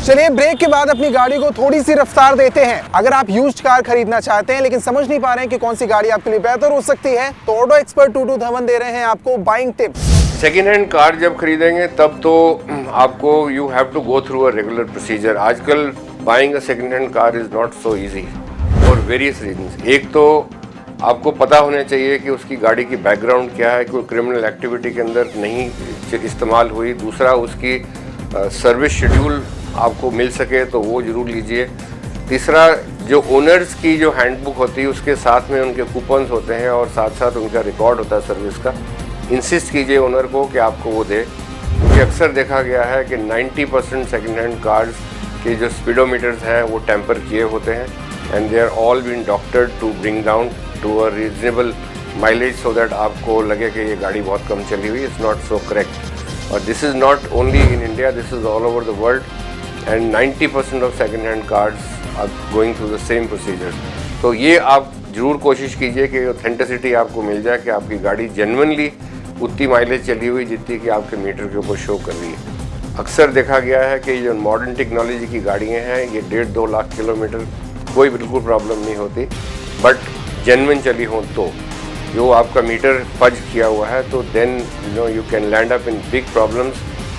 चलिए ब्रेक के बाद अपनी गाड़ी को थोड़ी सी रफ्तार देते हैं। अगर आप यूज्ड कार खरीदना चाहते हैं लेकिन समझ नहीं पा रहे हैं कि कौन सी गाड़ी आपके लिए बेहतर हो सकती है, तो ऑटो एक्सपर्ट टूटू धवन दे रहे हैं आपको buying tips. Second hand car जब खरीदेंगे तब तो आपको you have to go through a regular procedure. आजकल buying a second hand car is not so easy for various reasons. एक तो आपको पता होना चाहिए कि उसकी गाड़ी की बैकग्राउंड क्या है, कोई क्रिमिनल एक्टिविटी के अंदर नहीं इस्तेमाल हुई। दूसरा, उसकी सर्विस शेड्यूल आपको मिल सके तो वो ज़रूर लीजिए। तीसरा, जो ओनर्स की जो हैंडबुक होती है उसके साथ में उनके कूपन्स होते हैं और साथ साथ उनका रिकॉर्ड होता है सर्विस का। इंसिस्ट कीजिए ओनर को कि आपको वो दे, क्योंकि अक्सर देखा गया है कि 90% सेकेंड हैंड कार्स के जो स्पीडोमीटर्स हैं वो टेम्पर किए होते हैं and they are all been doctored to bring down to a reasonable mileage so that आपको लगे कि ये गाड़ी बहुत कम चली हुई। It's not so correct. और this is not only in India, this is all over the world and 90% of second hand cars are going through the same procedure. तो ये आप ज़रूर कोशिश कीजिए कि ऑथेंटिसिटी आपको मिल जाए कि आपकी गाड़ी जेन्युइनली उतनी माइलेज चली हुई जितनी कि आपके मीटर के ऊपर शो कर रही है। अक्सर देखा गया है कि जो मॉडर्न टेक्नोलॉजी की गाड़ियाँ हैं ये 1.5-2 लाख किलोमीटर कोई बिल्कुल प्रॉब्लम नहीं होती, बट जेन्युइन चली हो तो जो आपका मीटर फज किया हुआ है तो then you can land up in big problems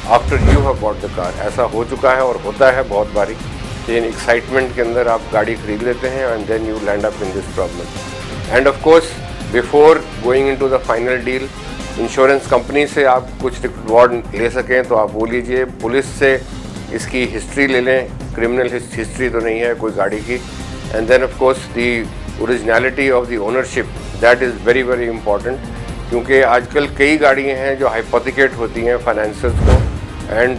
after you have bought the car. ऐसा हो चुका है और होता है बहुत बारी। इन एक्साइटमेंट के अंदर आप गाड़ी खरीद लेते हैं and then you land up in this problem. And of course before going into the final deal, insurance company से आप कुछ रिवॉर्ड ले सकें तो आप वो लीजिए। पुलिस से इसकी हिस्ट्री ले लें, क्रिमिनल हिस्ट्री तो नहीं है कोई गाड़ी की। And then of course the originality of the ownership, that is very very important, क्योंकि आजकल कई गाड़ियाँ हैं जो हाइपोथिकेट होती हैं फाइनेंसर्स को एंड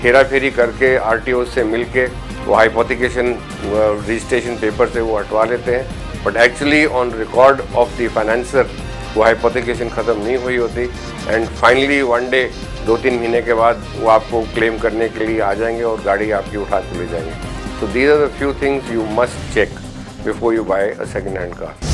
हेरा फेरी करके आरटीओ से मिल के वो हाइपोथिकेशन रजिस्ट्रेशन पेपर से वो हटवा लेते हैं, but actually on record of the financer वो हाइपोथिकेशन ख़त्म नहीं हुई होती एंड फाइनली वन डे 2-3 महीने के बाद वो आपको क्लेम करने के लिए आ जाएंगे और गाड़ी आपकी उठा के ले जाएंगे। तो these are the few things you must check before you buy a second hand car.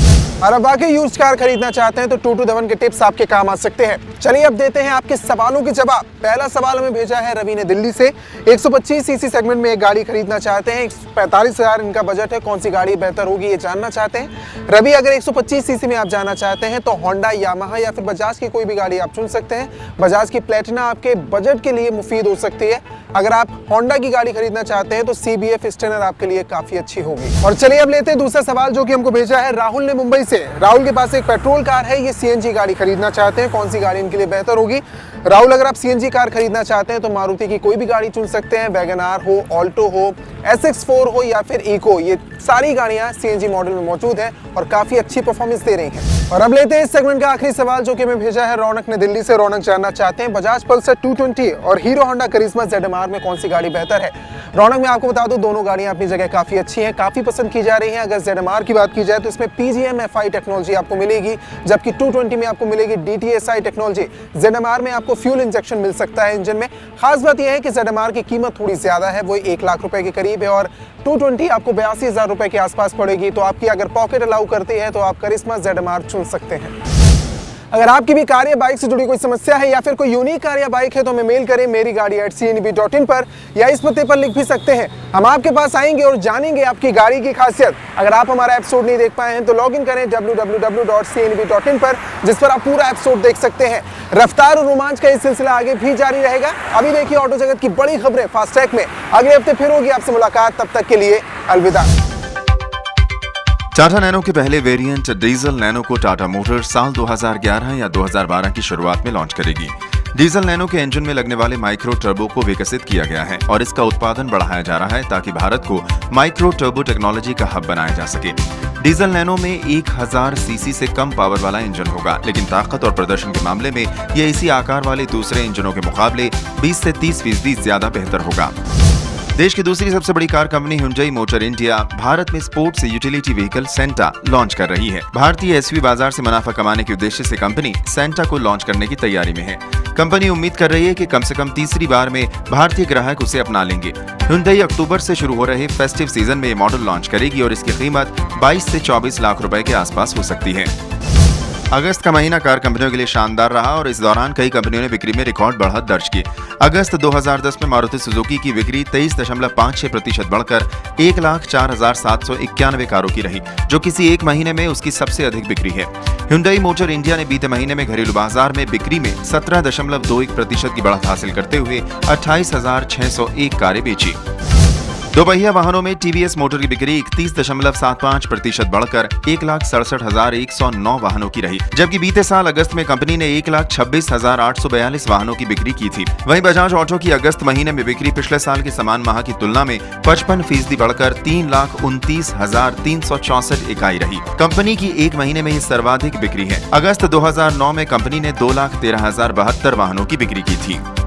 और अब बाकी यूज्ड कार खरीदना चाहते हैं तो टूटू धवन के टिप्स आपके काम आ सकते हैं। चलिए अब देते हैं आपके सवालों के जवाब। पहला सवाल हमें भेजा है रवि ने दिल्ली से। 125 सीसी सेगमेंट में एक गाड़ी खरीदना चाहते हैं, 45,000 इनका बजट है, कौन सी गाड़ी बेहतर होगी ये जानना चाहते हैं। रवि, अगर 125 सीसी में आप जाना चाहते हैं तो होंडा, यामाहा या फिर बजाज की कोई भी गाड़ी आप चुन सकते हैं। बजाज की प्लेटिना आपके बजट के लिए मुफीद हो सकती है। अगर आप होंडा की गाड़ी खरीदना चाहते हैं तो CBF स्टेनर आपके लिए काफी अच्छी होगी। और चलिए अब लेते हैं दूसरा सवाल जो कि हमको भेजा है राहुल ने मुंबई से। राहुल के पास एक पेट्रोल कार है, ये CNG गाड़ी खरीदना चाहते हैं, कौन सी गाड़ी इनके लिए बेहतर होगी। राहुल, अगर आप CNG कार खरीदना चाहते हैं तो मारुति की कोई भी गाड़ी चुन सकते हैं, वैगन आर हो, ऑल्टो हो, SX4 हो या फिर इको, ये सारी गाड़ियां CNG मॉडल में मौजूद है और काफी अच्छी परफॉर्मेंस दे रही हैं। और अब लेते हैं इस सेगमेंट का आखिरी सवाल जो कि हमें भेजा है रौनक ने दिल्ली से। रौनक जानना चाहते हैं बजाज पल्सर 220 और हीरो होंडा करिश्मा ZMR में कौन सी गाड़ी बेहतर है। रौनक, मैं आपको बता दूं दोनों गाड़ियां अपनी जगह काफी अच्छी हैं, काफी पसंद की जा रही हैं। अगर ZMR की बात की जाए तो इसमें PGM FI टेक्नोलॉजी आपको मिलेगी, जबकि 220 में आपको मिलेगी DTSI टेक्नोलॉजी। ZMR में आपको फ्यूल इंजेक्शन मिल सकता है इंजन में। खास बात यह है कि ZMR की कीमत थोड़ी ज्यादा है, वो 1 लाख रुपए के करीब है और 220 आपको 82,000 रुपए के आसपास पड़ेगी। तो आपकी अगर पॉकेट अलाउ करती है तो आप करिश्मा ZMR चुन सकते हैं। अगर आपकी भी कार या बाइक से जुड़ी कोई समस्या है या फिर कोई यूनिक कार या बाइक है तो हमें मेल करें मेरी गाड़ी @cnb.in पर या इस पते पर लिख भी सकते हैं। हम आपके पास आएंगे और जानेंगे आपकी गाड़ी की खासियत। अगर आप हमारा एपिसोड नहीं देख पाए हैं तो लॉग इन करें www.cnb.in पर, जिस पर आप पूरा एपिसोड देख सकते हैं। रफ्तार और रोमांच का ये सिलसिला आगे भी जारी रहेगा। अभी देखिए ऑटो जगत की बड़ी खबरें फास्ट ट्रैक में। अगले हफ्ते फिर होगी आपसे मुलाकात, तब तक के लिए अलविदा। टाटा नैनो के पहले वेरिएंट डीजल नैनो को टाटा मोटर्स साल 2011 या 2012 की शुरुआत में लॉन्च करेगी। डीजल नैनो के इंजन में लगने वाले माइक्रो टर्बो को विकसित किया गया है और इसका उत्पादन बढ़ाया जा रहा है ताकि भारत को माइक्रो टर्बो टेक्नोलॉजी का हब बनाया जा सके। डीजल नैनो में 1000 सीसी से कम पावर वाला इंजन होगा, लेकिन ताकत और प्रदर्शन के मामले में यह इसी आकार वाले दूसरे इंजनों के मुकाबले 20 से 30% ज्यादा बेहतर होगा। देश की दूसरी सबसे बड़ी car company Hyundai motor India Bharat में sports utility vehicle Santa launch कर रही है। भारतीय एसयूवी बाजार से मुनाफा कमाने के उद्देश्य से कंपनी सेंटा को लॉन्च करने की तैयारी में है। कंपनी उम्मीद कर रही है कि कम से कम तीसरी बार में भारतीय ग्राहक उसे अपना लेंगे। हुंडई अक्टूबर से शुरू हो रहे फेस्टिव सीजन में मॉडल लॉन्च करेगी और इसकी कीमत 22 से 24 लाख रुपए के आसपास हो सकती है। अगस्त का महीना कार कंपनियों के लिए शानदार रहा और इस दौरान कई कंपनियों ने बिक्री में रिकॉर्ड बढ़त दर्ज की। अगस्त 2010 में मारुति सुजुकी की बिक्री 23.56% बढ़कर 1,04,791 कारों की रही, जो किसी एक महीने में उसकी सबसे अधिक बिक्री है। Hyundai मोटर इंडिया ने बीते महीने में घरेलू बाजार में बिक्री में 17.21% की बढ़त हासिल करते हुए 28,601 कारें बेची। दोपहिया वाहनों में टीवीएस मोटर की बिक्री 31.75% बढ़कर 1,67,109 वाहनों की रही, जबकि बीते साल अगस्त में कंपनी ने 1,26,842 वाहनों की बिक्री की थी। वहीं बजाज ऑटो की अगस्त महीने में बिक्री पिछले साल के समान माह की तुलना में 55% बढ़कर 3,29,364 इकाई रही। कंपनी की एक महीने में ही सर्वाधिक बिक्री है। अगस्त 2009 में कंपनी ने 2,13,072 वाहनों की बिक्री की थी।